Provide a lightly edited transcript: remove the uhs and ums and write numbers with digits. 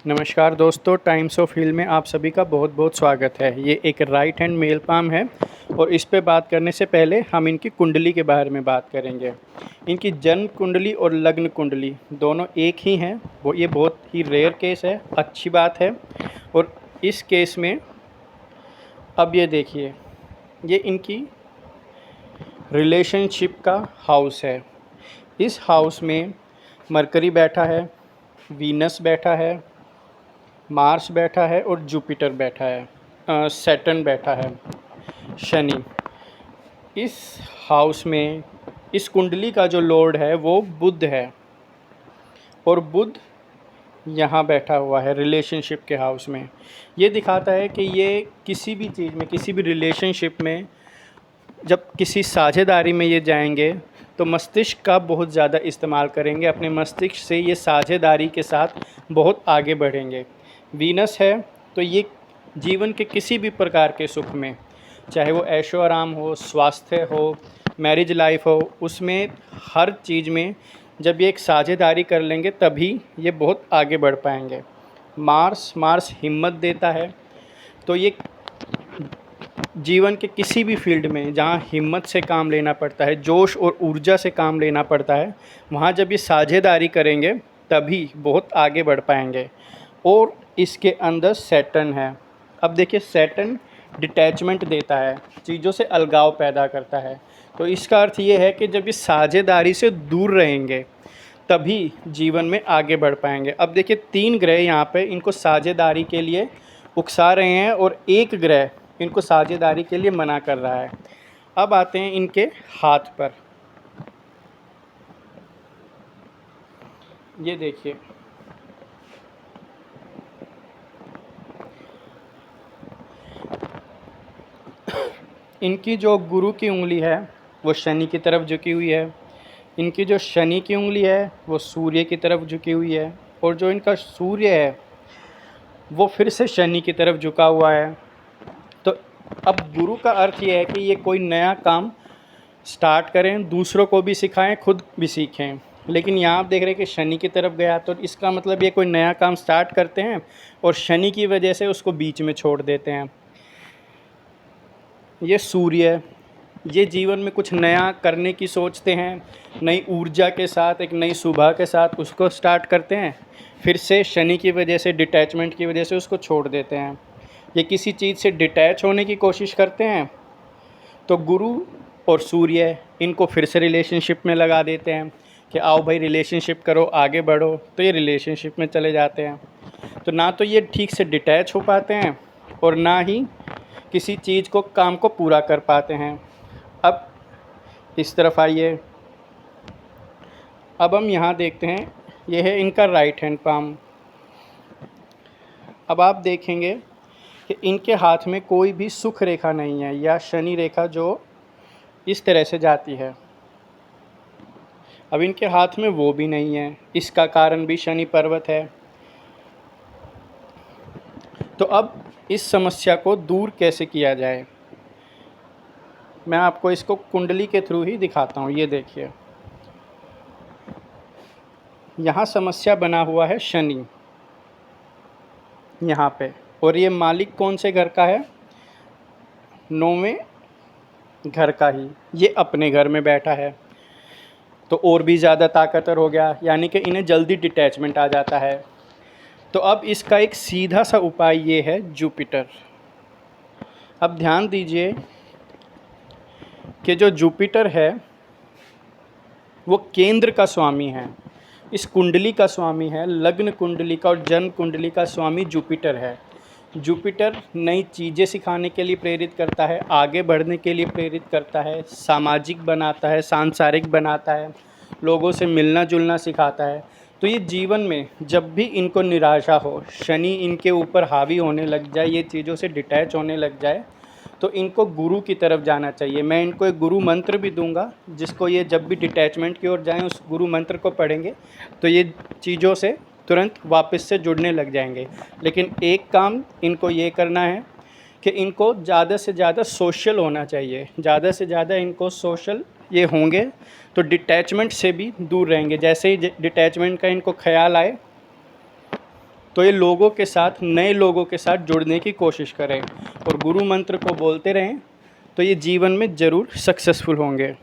नमस्कार दोस्तों, times of हिल में आप सभी का बहुत बहुत स्वागत है। ये एक राइट हैंड मेल पाम है और इस पे बात करने से पहले हम इनकी कुंडली के बारे में बात करेंगे। इनकी जन्म कुंडली और लग्न कुंडली दोनों एक ही हैं। ये बहुत ही रेयर केस है, अच्छी बात है। और इस केस में अब ये देखिए, ये इनकी रिलेशनशिप का हाउस है। इस हाउस में मरकरी बैठा है, वीनस बैठा है, मार्स बैठा है और जुपिटर बैठा है, सैटर्न बैठा है, शनि। इस हाउस में इस कुंडली का जो लॉर्ड है वो बुध है और बुध यहाँ बैठा हुआ है रिलेशनशिप के हाउस में। ये दिखाता है कि ये किसी भी चीज़ में, किसी भी रिलेशनशिप में, जब किसी साझेदारी में ये जाएंगे तो मस्तिष्क का बहुत ज़्यादा इस्तेमाल करेंगे। अपने मस्तिष्क से ये साझेदारी के साथ बहुत आगे बढ़ेंगे। वीनस है तो ये जीवन के किसी भी प्रकार के सुख में, चाहे वो ऐशो आराम हो, स्वास्थ्य हो, मैरिज लाइफ हो, उसमें हर चीज़ में जब ये एक साझेदारी कर लेंगे तभी ये बहुत आगे बढ़ पाएंगे। मार्स हिम्मत देता है, तो ये जीवन के किसी भी फील्ड में जहाँ हिम्मत से काम लेना पड़ता है, जोश और ऊर्जा से काम लेना पड़ता है, वहाँ जब ये साझेदारी करेंगे तभी बहुत आगे बढ़ पाएंगे। और इसके अंदर सैटर्न है। अब देखिए, सैटर्न डिटैचमेंट देता है, चीज़ों से अलगाव पैदा करता है। तो इसका अर्थ ये है कि जब ये साझेदारी से दूर रहेंगे तभी जीवन में आगे बढ़ पाएंगे। अब देखिए, 3 ग्रह यहाँ पे इनको साझेदारी के लिए उकसा रहे हैं और एक ग्रह इनको साझेदारी के लिए मना कर रहा है। अब आते हैं इनके हाथ पर। ये देखिए, इनकी जो गुरु की उंगली है वो शनि की तरफ झुकी हुई है। इनकी जो शनि की उंगली है वो सूर्य की तरफ झुकी हुई है। और जो इनका सूर्य है वो फिर से शनि की तरफ झुका हुआ है। तो अब गुरु का अर्थ ये है कि ये कोई नया काम स्टार्ट करें, दूसरों को भी सिखाएं, खुद भी सीखें। लेकिन यहाँ आप देख रहे हैं कि शनि की तरफ गया, तो इसका मतलब ये कोई नया काम स्टार्ट करते हैं और शनि की वजह से उसको बीच में छोड़ देते हैं। ये सूर्य, ये जीवन में कुछ नया करने की सोचते हैं, नई ऊर्जा के साथ, एक नई सुबह के साथ उसको स्टार्ट करते हैं, फिर से शनि की वजह से, डिटैचमेंट की वजह से उसको छोड़ देते हैं। ये किसी चीज़ से डिटैच होने की कोशिश करते हैं तो गुरु और सूर्य इनको फिर से रिलेशनशिप में लगा देते हैं कि आओ भाई रिलेशनशिप करो, आगे बढ़ो। तो ये रिलेशनशिप में चले जाते हैं। तो ना तो ये ठीक से डिटैच हो पाते हैं और ना ही किसी चीज़ को, काम को पूरा कर पाते हैं। अब इस तरफ आइए, अब हम यहाँ देखते हैं, यह है इनका राइट हैंड पाम। अब आप देखेंगे कि इनके हाथ में कोई भी सुख रेखा नहीं है या शनि रेखा जो इस तरह से जाती है। अब इनके हाथ में वो भी नहीं है, इसका कारण भी शनि पर्वत है। तो अब इस समस्या को दूर कैसे किया जाए, मैं आपको इसको कुंडली के थ्रू ही दिखाता हूँ। ये देखिए, यहाँ समस्या बना हुआ है शनि यहाँ पे, और ये मालिक कौन से घर का है? 9वें घर का ही। ये अपने घर में बैठा है तो और भी ज़्यादा ताकतवर हो गया, यानी कि इन्हें जल्दी डिटैचमेंट आ जाता है। तो अब इसका एक सीधा सा उपाय ये है, जुपिटर। अब ध्यान दीजिए कि जो जुपिटर है वो केंद्र का स्वामी है, इस कुंडली का स्वामी है, लग्न कुंडली का और जन्म कुंडली का स्वामी जुपिटर है। जुपिटर नई चीज़ें सिखाने के लिए प्रेरित करता है, आगे बढ़ने के लिए प्रेरित करता है, सामाजिक बनाता है, सांसारिक बनाता है, लोगों से मिलना जुलना सिखाता है। तो ये जीवन में जब भी इनको निराशा हो, शनि इनके ऊपर हावी होने लग जाए, ये चीज़ों से डिटैच होने लग जाए, तो इनको गुरु की तरफ जाना चाहिए। मैं इनको एक गुरु मंत्र भी दूंगा, जिसको ये जब भी डिटैचमेंट की ओर जाएं उस गुरु मंत्र को पढ़ेंगे तो ये चीज़ों से तुरंत वापस से जुड़ने लग जाएंगे। लेकिन एक काम इनको ये करना है कि इनको ज़्यादा से ज़्यादा सोशल होना चाहिए। ज़्यादा से ज़्यादा इनको सोशल ये होंगे तो डिटैचमेंट से भी दूर रहेंगे। जैसे ही डिटैचमेंट का इनको ख्याल आए तो ये लोगों के साथ, नए लोगों के साथ जुड़ने की कोशिश करें और गुरु मंत्र को बोलते रहें, तो ये जीवन में ज़रूर सक्सेसफुल होंगे।